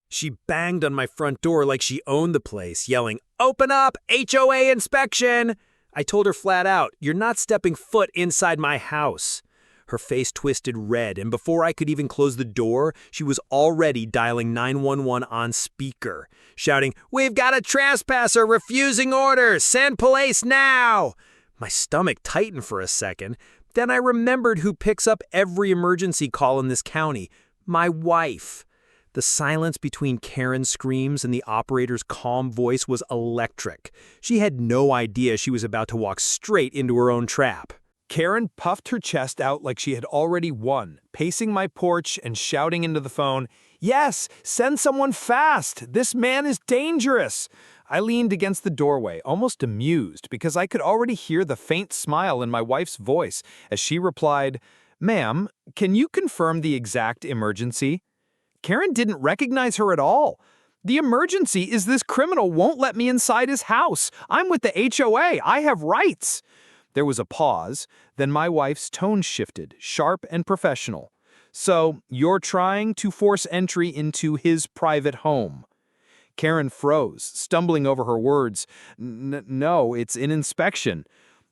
She banged on my front door like she owned the place, yelling, "Open up! HOA inspection!" I told her flat out, "You're not stepping foot inside my house." Her face twisted red, and before I could even close the door, she was already dialing 911 on speaker, shouting, "We've got a trespasser refusing orders! Send police now!" My stomach tightened for a second. Then I remembered who picks up every emergency call in this county: my wife. The silence between Karen's screams and the operator's calm voice was electric. She had no idea she was about to walk straight into her own trap. Karen puffed her chest out like she had already won, pacing my porch and shouting into the phone, "Yes, send someone fast! This man is dangerous!" I leaned against the doorway, almost amused, because I could already hear the faint smile in my wife's voice as she replied, "Ma'am, can you confirm the exact emergency?" Karen didn't recognize her at all. "The emergency is this criminal won't let me inside his house. I'm with the HOA. I have rights." There was a pause, then my wife's tone shifted, sharp and professional. "So, you're trying to force entry into his private home?" Karen froze, stumbling over her words. No, it's an inspection."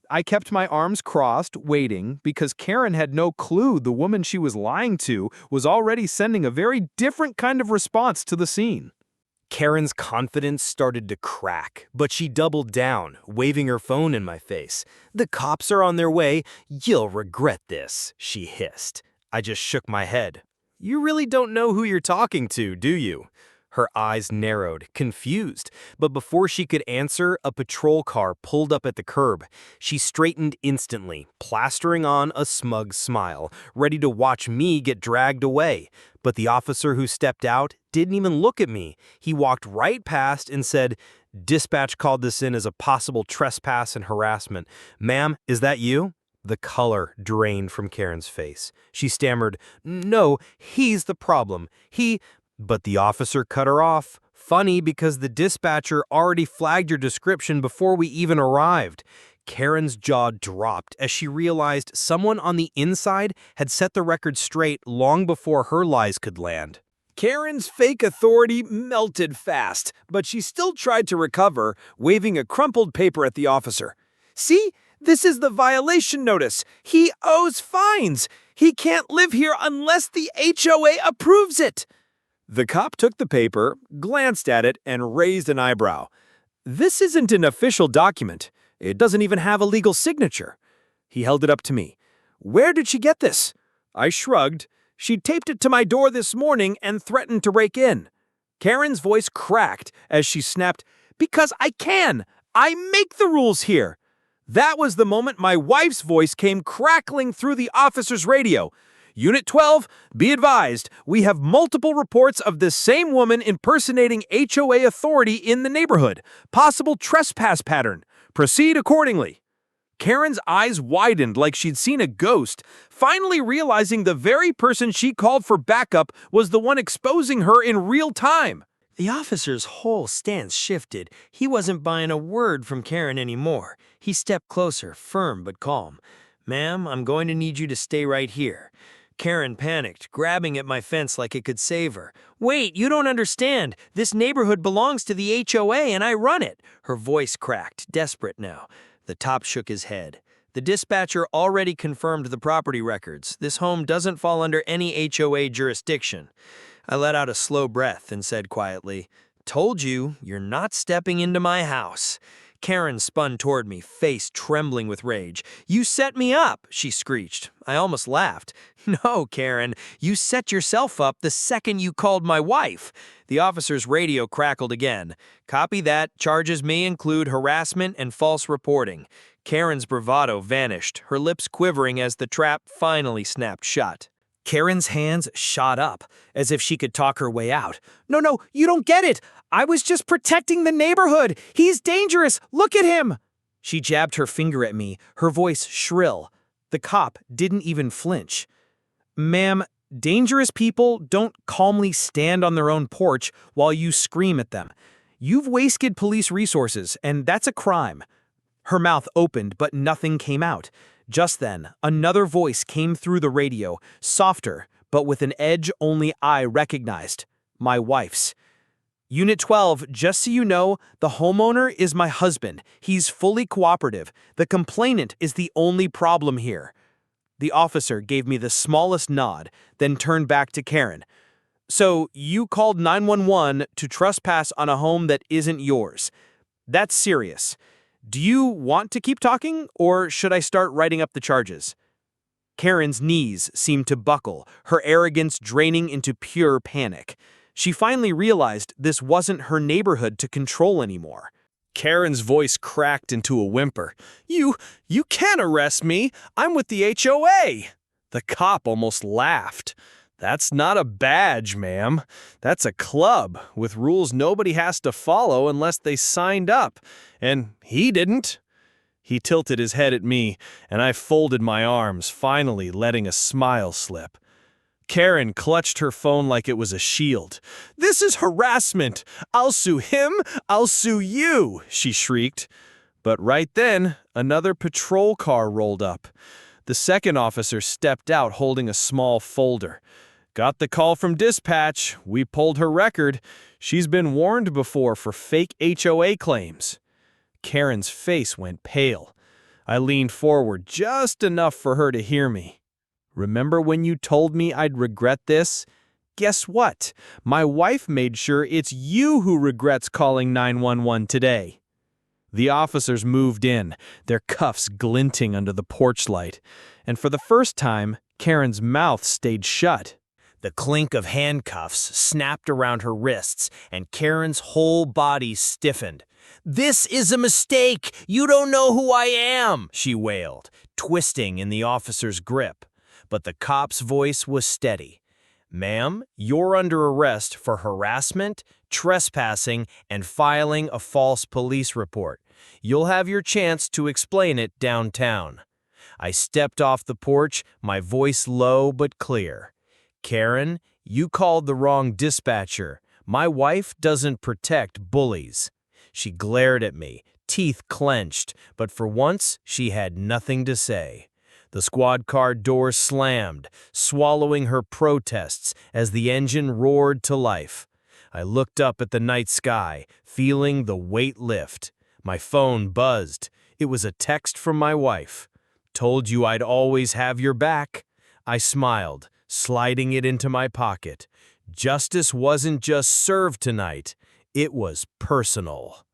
I kept my arms crossed, waiting, because Karen had no clue the woman she was lying to was already sending a very different kind of response to the scene. Karen's confidence started to crack, but she doubled down, waving her phone in my face. "The cops are on their way. You'll regret this," she hissed. I just shook my head. "You really don't know who you're talking to, do you?" Her eyes narrowed, confused, but before she could answer, a patrol car pulled up at the curb. She straightened instantly, plastering on a smug smile, ready to watch me get dragged away. But the officer who stepped out didn't even look at me. He walked right past and said, "Dispatch called this in as a possible trespass and harassment. Ma'am, is that you?" The color drained from Karen's face. She stammered, "No, he's the problem. But the officer cut her off. "Funny, because the dispatcher already flagged your description before we even arrived." Karen's jaw dropped as she realized someone on the inside had set the record straight long before her lies could land. Karen's fake authority melted fast, but she still tried to recover, waving a crumpled paper at the officer. "See? This is the violation notice. He owes fines. He can't live here unless the HOA approves it." The cop took the paper, glanced at it, and raised an eyebrow. "This isn't an official document. It doesn't even have a legal signature." He held it up to me. "Where did she get this?" I shrugged. "She taped it to my door this morning and threatened to break in." Karen's voice cracked as she snapped, "Because I can! I make the rules here!" That was the moment my wife's voice came crackling through the officer's radio. "Unit 12, be advised, we have multiple reports of this same woman impersonating HOA authority in the neighborhood. Possible trespass pattern. Proceed accordingly." Karen's eyes widened like she'd seen a ghost, finally realizing the very person she called for backup was the one exposing her in real time. The officer's whole stance shifted. He wasn't buying a word from Karen anymore. He stepped closer, firm but calm. "Ma'am, I'm going to need you to stay right here." Karen panicked, grabbing at my fence like it could save her. "Wait, you don't understand. This neighborhood belongs to the HOA and I run it." Her voice cracked, desperate now. The top shook his head. "The dispatcher already confirmed the property records. This home doesn't fall under any HOA jurisdiction." I let out a slow breath and said quietly, "Told you, you're not stepping into my house." Karen spun toward me, face trembling with rage. "You set me up," she screeched. I almost laughed. "No, Karen, you set yourself up the second you called my wife." The officer's radio crackled again. "Copy that. Charges may include harassment and false reporting." Karen's bravado vanished, her lips quivering as the trap finally snapped shut. Karen's hands shot up, as if she could talk her way out. No, you don't get it! I was just protecting the neighborhood! He's dangerous! Look at him!" She jabbed her finger at me, her voice shrill. The cop didn't even flinch. "Ma'am, dangerous people don't calmly stand on their own porch while you scream at them. You've wasted police resources, and that's a crime." Her mouth opened, but nothing came out. Just then, another voice came through the radio, softer, but with an edge only I recognized. My wife's. Unit 12, just so you know, the homeowner is my husband. He's fully cooperative. The complainant is the only problem here. The officer gave me the smallest nod, then turned back to Karen. So you called 911 to trespass on a home that isn't yours. That's serious. Do you want to keep talking, or should I start writing up the charges? Karen's knees seemed to buckle, her arrogance draining into pure panic. She finally realized this wasn't her neighborhood to control anymore. Karen's voice cracked into a whimper. You can't arrest me. I'm with the HOA. The cop almost laughed. That's not a badge, ma'am. That's a club with rules nobody has to follow unless they signed up. And he didn't. He tilted his head at me, and I folded my arms, finally letting a smile slip. Karen clutched her phone like it was a shield. "This is harassment! I'll sue him! I'll sue you!" she shrieked. But right then, another patrol car rolled up. The second officer stepped out holding a small folder. "Got the call from dispatch. We pulled her record. She's been warned before for fake HOA claims." Karen's face went pale. I leaned forward just enough for her to hear me. "Remember when you told me I'd regret this? Guess what? My wife made sure it's you who regrets calling 911 today." The officers moved in, their cuffs glinting under the porch light. And for the first time, Karen's mouth stayed shut. The clink of handcuffs snapped around her wrists, and Karen's whole body stiffened. "This is a mistake! You don't know who I am!" she wailed, twisting in the officer's grip. But the cop's voice was steady. "Ma'am, you're under arrest for harassment, trespassing, and filing a false police report. You'll have your chance to explain it downtown." I stepped off the porch, my voice low but clear. "Karen, you called the wrong dispatcher. My wife doesn't protect bullies." She glared at me, teeth clenched, but for once she had nothing to say. The squad car door slammed, swallowing her protests as the engine roared to life. I looked up at the night sky, feeling the weight lift. My phone buzzed. It was a text from my wife. "Told you I'd always have your back." I smiled, sliding it into my pocket. Justice wasn't just served tonight, it was personal.